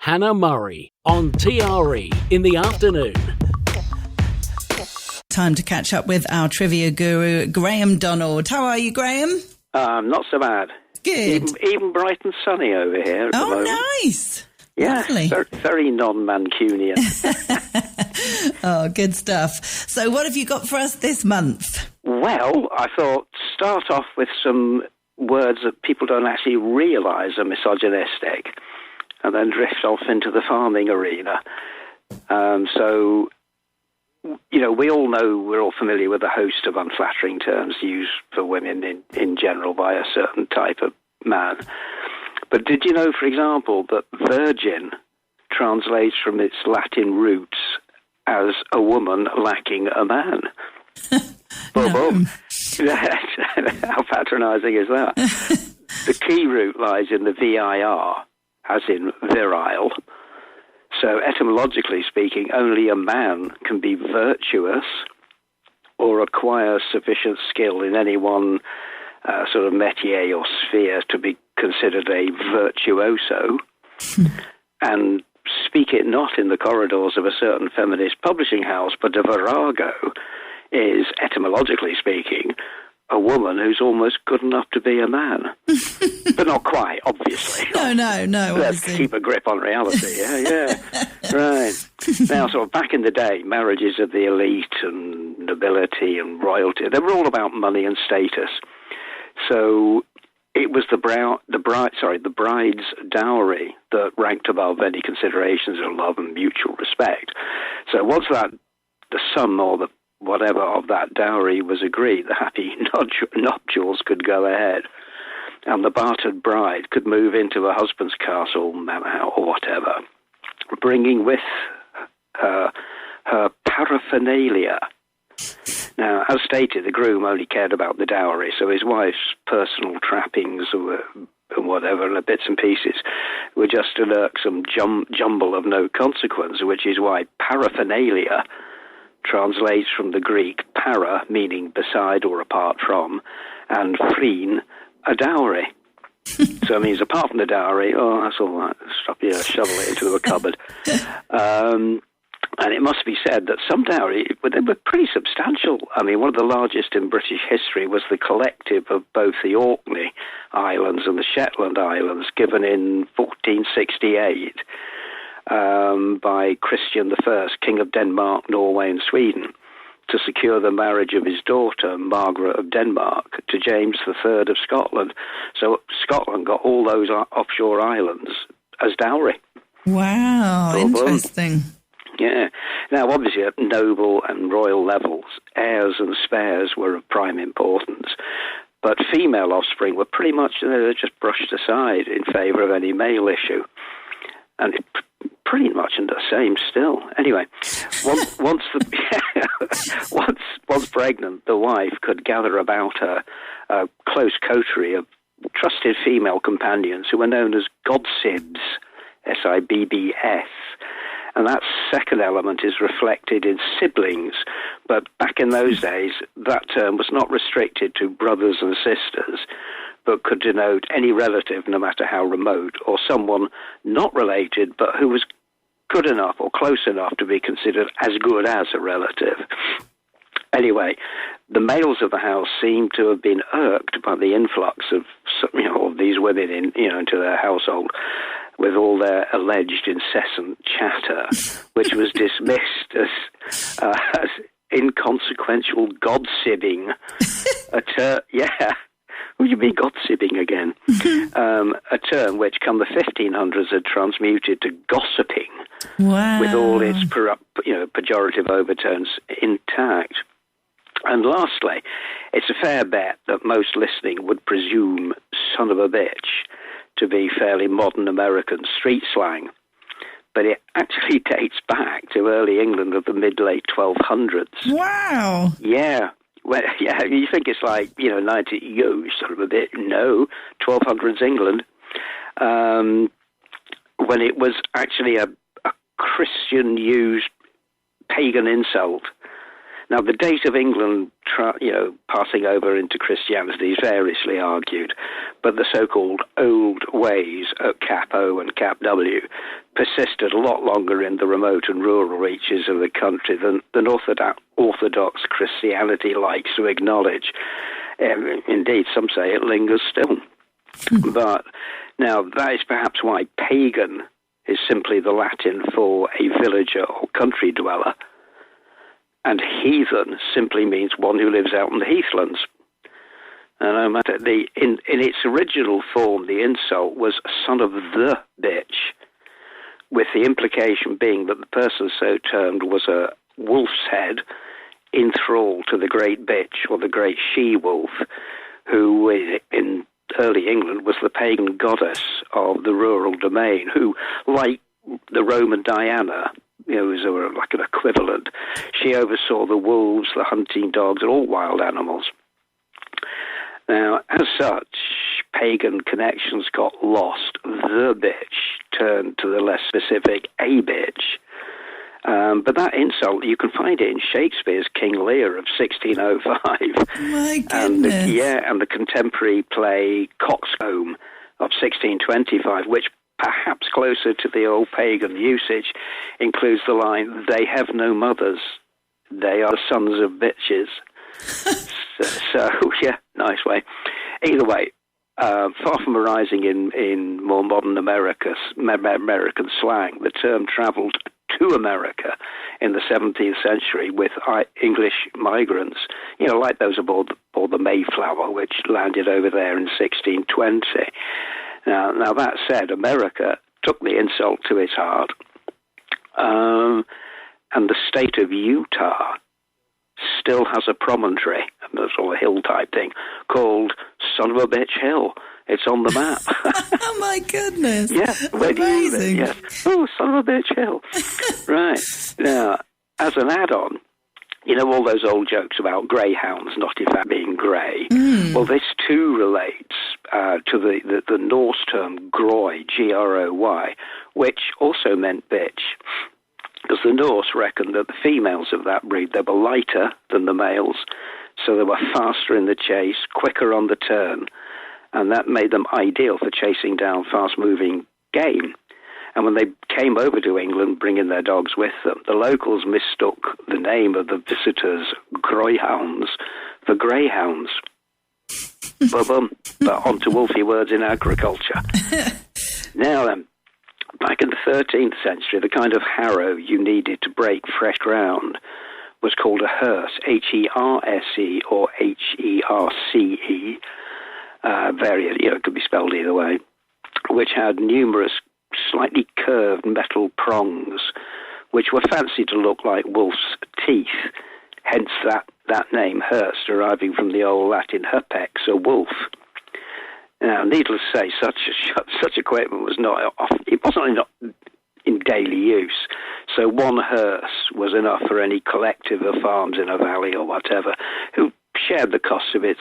Hannah Murray on TRE in the afternoon. Time to catch up with our trivia guru, Graeme Donald. How are you, Graeme? Not so bad. Good. Even bright and sunny over here at the moment. Nice. Yeah, lovely. very non-Mancunian. Oh, good stuff. So what have you got for us this month? Well, I thought start off with some words that people don't actually realise are misogynistic, and then drift off into the farming arena. So, you know, we're all familiar with a host of unflattering terms used for women in general by a certain type of man. But did you know, for example, that virgin translates from its Latin roots as a woman lacking a man? Boom, boom. How patronising is that? The key root lies in the VIR, as in virile. So etymologically speaking, only a man can be virtuous or acquire sufficient skill in any one sort of métier or sphere to be considered a virtuoso. And speak it not in the corridors of a certain feminist publishing house, but a virago is, etymologically speaking, a woman who's almost good enough to be a man. But not quite, obviously. No. Let's keep a grip on reality, yeah. Right. Now, sort of back in the day, marriages of the elite and nobility and royalty, they were all about money and status. So it was the bride's dowry that ranked above any considerations of love and mutual respect. So once the sum or the whatever of that dowry was agreed, the happy nuptials could go ahead, and the bartered bride could move into her husband's castle, manor house, or whatever, bringing with her paraphernalia. Now, as stated, the groom only cared about the dowry, so his wife's personal trappings and whatever, and the bits and pieces, were just an irksome jumble of no consequence, which is why paraphernalia translates from the Greek para, meaning beside or apart from, and phrene, a dowry. So it means apart from the dowry, that's all right, shovel it into a cupboard. And it must be said that some dowry, they were pretty substantial. I mean, one of the largest in British history was the collective of both the Orkney Islands and the Shetland Islands, given in 1468 by Christian I, King of Denmark, Norway and Sweden, to secure the marriage of his daughter, Margaret of Denmark, to James III of Scotland. So Scotland got all those offshore islands as dowry. Wow, interesting. Yeah. Now, obviously, at noble and royal levels, heirs and spares were of prime importance. But female offspring were pretty much just brushed aside in favour of any male issue. And it pretty much the same still. Anyway, once pregnant, the wife could gather about her a close coterie of trusted female companions who were known as godsibs, S-I-B-B-S. And that second element is reflected in siblings. But back in those days, that term was not restricted to brothers and sisters, but could denote any relative, no matter how remote, or someone not related, but who was good enough or close enough to be considered as good as a relative. Anyway, the males of the house seem to have been irked by the influx of these women into their household, with all their alleged incessant chatter, which was dismissed as inconsequential godsibbing. What do you mean godsibbing again? A term which, come the 1500s, had transmuted to gossiping, with all its pejorative overtones intact. And lastly, it's a fair bet that most listening would presume son of a bitch to be fairly modern American street slang. But it actually dates back to early England of the mid-late 1200s. Wow. Yeah. Well, yeah, you think it's like, 90, son of a bitch. No, 1200s England. When it was actually a Christian-used pagan insult. Now, the date of England passing over into Christianity is variously argued, but the so-called old ways at Cap O and Cap W persisted a lot longer in the remote and rural reaches of the country than Orthodox Christianity likes to acknowledge. Indeed, some say it lingers still. But now that is perhaps why pagan is simply the Latin for a villager or country dweller, and heathen simply means one who lives out in the heathlands. And no matter in its original form, the insult was son of the bitch, with the implication being that the person so termed was a wolf's head in thrall to the great bitch or the great she-wolf, who in early England was the pagan goddess of the rural domain, who, like the Roman Diana, was like an equivalent. She oversaw the wolves, the hunting dogs, and all wild animals. Now, as such, pagan connections got lost. The bitch turned to the less specific a bitch. But that insult, you can find it in Shakespeare's King Lear of 1605. My goodness. And the contemporary play Coxcomb of 1625, which perhaps closer to the old pagan usage, includes the line, "They have no mothers, they are sons of bitches." so, yeah, nice way. Either way, far from arising in more modern American slang, the term travelled to America in the 17th century with English migrants, like those aboard the Mayflower, which landed over there in 1620. Now that said, America took the insult to its heart, and the state of Utah still has a promontory, a sort of hill type thing, called Son of a Bitch Hill. It's on the map. Oh my goodness! Yeah, where do you live? Yes. Oh, Son of a Bitch Hill. Right. Now, as an add-on, all those old jokes about greyhounds not in fact being grey. Well, this too relates to the Norse term groy, G-R-O-Y, which also meant bitch. Because the Norse reckoned that the females of that breed, they were lighter than the males, so they were faster in the chase, quicker on the turn, and that made them ideal for chasing down fast-moving game. And when they came over to England, bringing their dogs with them, the locals mistook the name of the visitors, greyhounds, for greyhounds. Boom, but on to wolfy words in agriculture. Now then, back in the 13th century, the kind of harrow you needed to break fresh ground was called a hearse, H-E-R-S-E or H-E-R-C-E. It could be spelled either way, which had numerous slightly curved metal prongs, which were fancied to look like wolf's teeth, hence that name, hearse, deriving from the old Latin herpex, a wolf. Now, needless to say, such equipment was it wasn't in daily use, so one hearse was enough for any collective of farms in a valley or whatever, who shared the costs of its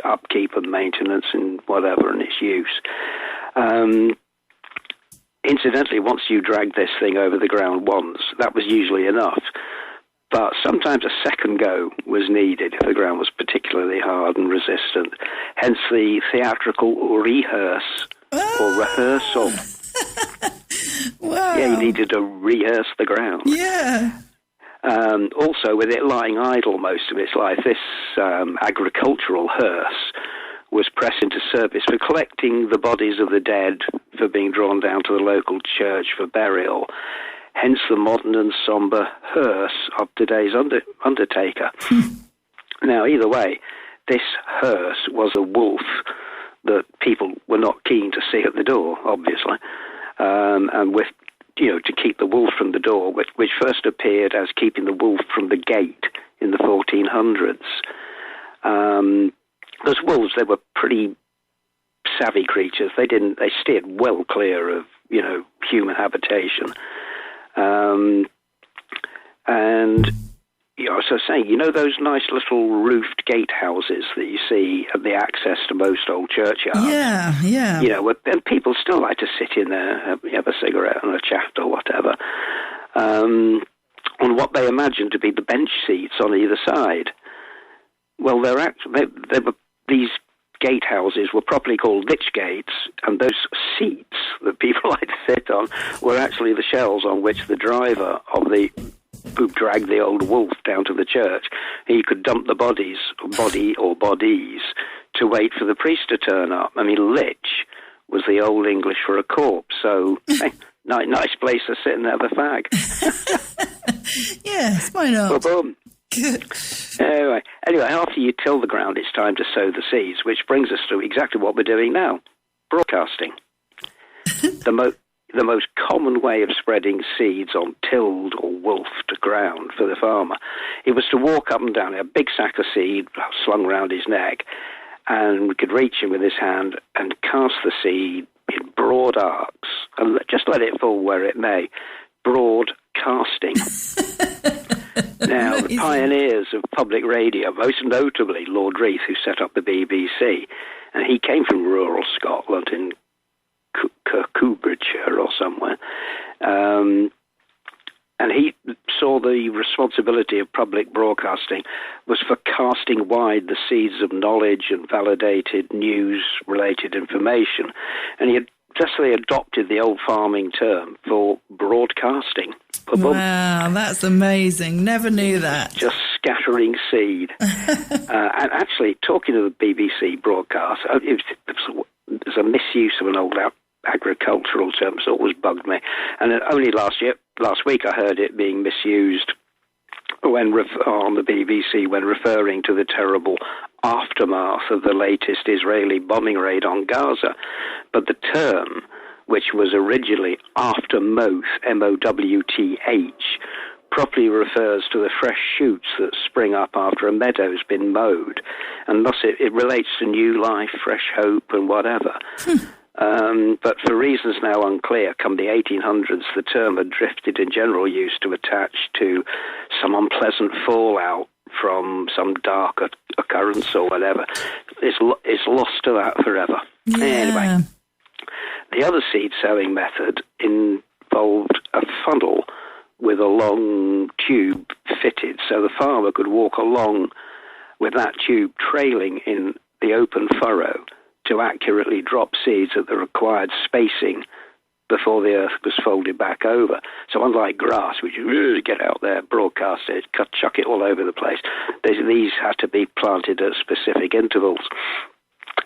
upkeep and maintenance and whatever, and its use. Incidentally, once you dragged this thing over the ground once, that was usually enough. But sometimes a second go was needed if the ground was particularly hard and resistant. Hence the theatrical rehearse or rehearsal. Wow. Yeah, you needed to rehearse the ground. Yeah. Also, with it lying idle most of its life, this agricultural hearse was pressed into service for collecting the bodies of the dead for being drawn down to the local church for burial. Hence the modern and sombre hearse of today's undertaker. Now, either way, this hearse was a wolf that people were not keen to see at the door, obviously, and with to keep the wolf from the door, which first appeared as keeping the wolf from the gate in the 1400s. Those wolves, they were pretty savvy creatures. They steered well clear of human habitation. And so saying, those nice little roofed gatehouses that you see at the access to most old churchyards. Yeah. And people still like to sit in there, have a cigarette and a chat or whatever, on what they imagine to be the bench seats on either side. Well, they were these gatehouses were properly called lich gates, and those seats that people like to sit on were actually the shells on which the driver of who dragged the old wolf down to the church, he could dump the bodies to wait for the priest to turn up. I mean, lich was the old English for a corpse, so hey, nice place to sit and have a fag. Yes, why not? Boom. Anyway, after you till the ground, it's time to sow the seeds, which brings us to exactly what we're doing now, broadcasting. The most common way of spreading seeds on tilled or wolfed ground for the farmer, it was to walk up and down a big sack of seed slung round his neck, and we could reach him with his hand and cast the seed in broad arcs, and just let it fall where it may. Broadcasting. Now, the pioneers of public radio, most notably Lord Reith, who set up the BBC, and he came from rural Scotland in Kirkcudbrightshire or somewhere, and he saw the responsibility of public broadcasting was for casting wide the seeds of knowledge and validated news-related information, and he had justly adopted the old farming term for broadcasting. Wow, that's amazing. Never knew that. Just scattering seed. And actually, talking of the BBC broadcast, there's a misuse of an old agricultural term that always bugged me. And only last week I heard it being misused on the BBC when referring to the terrible aftermath of the latest Israeli bombing raid on Gaza. But the term, which was originally aftermoth, M-O-W-T-H, properly refers to the fresh shoots that spring up after a meadow's been mowed, and thus it relates to new life, fresh hope, and whatever. But for reasons now unclear, come the 1800s, the term had drifted in general use to attach to some unpleasant fallout from some dark occurrence or whatever. It's lost to that forever. Yeah. Anyway, the other seed-sowing method involved a funnel with a long tube fitted, so the farmer could walk along with that tube trailing in the open furrow to accurately drop seeds at the required spacing before the earth was folded back over. So unlike grass, which you really get out there, broadcast it, chuck it all over the place, these had to be planted at specific intervals.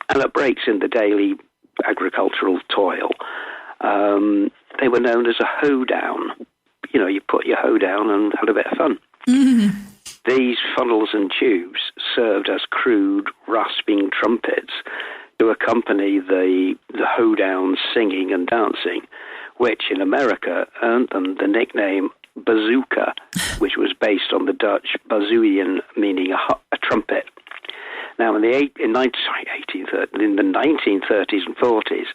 And at breaks in the daily agricultural toil, they were known as a hoedown. You know, you put your hoe down and had a bit of fun. Mm-hmm. These funnels and tubes served as crude, rasping trumpets to accompany the hoedown singing and dancing, which in America earned them the nickname bazooka, which was based on the Dutch bazooien, meaning a trumpet. Now, in the 1930s and 40s,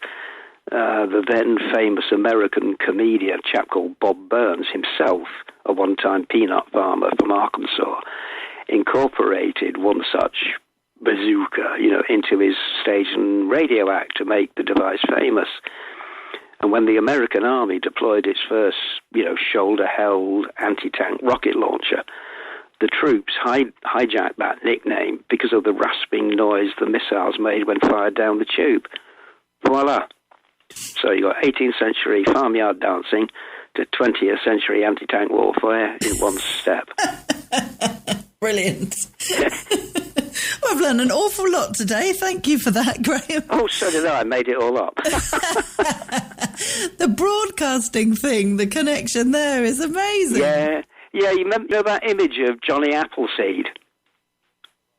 the then famous American comedian, a chap called Bob Burns, himself a one-time peanut farmer from Arkansas, incorporated one such bazooka, into his stage and radio act to make the device famous. And when the American Army deployed its first, shoulder-held anti-tank rocket launcher, the troops hijacked that nickname because of the rasping noise the missiles made when fired down the tube. Voila. So you got 18th century farmyard dancing to 20th century anti-tank warfare in one step. Brilliant. Well, I've learned an awful lot today. Thank you for that, Graeme. Oh, so did I. I made it all up. The broadcasting thing, the connection there is amazing. Yeah, you remember that image of Johnny Appleseed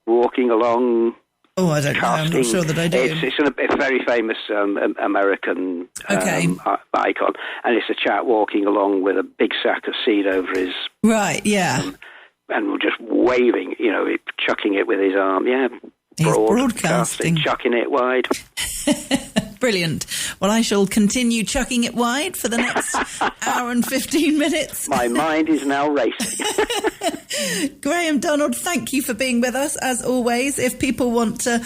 walking along? Oh, I don't know. I'm not sure that I do. It's a very famous American icon, and it's a chap walking along with a big sack of seed over his... Right, yeah. And just waving, chucking it with his arm. Yeah, he's broadcasting. Chucking it wide. Brilliant. Well, I shall continue chucking it wide for the next hour and 15 minutes. My mind is now racing. Graeme Donald, thank you for being with us, as always. If people want to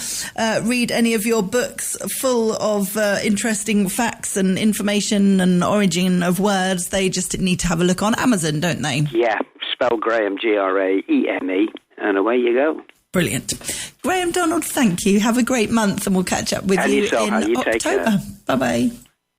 read any of your books full of interesting facts and information and origin of words, they just need to have a look on Amazon, don't they? Yeah, spell Graeme, Graeme, and away you go. Brilliant. Graeme Donald, thank you. Have a great month, and we'll catch up with you yourself, in you take October. care. Bye-bye.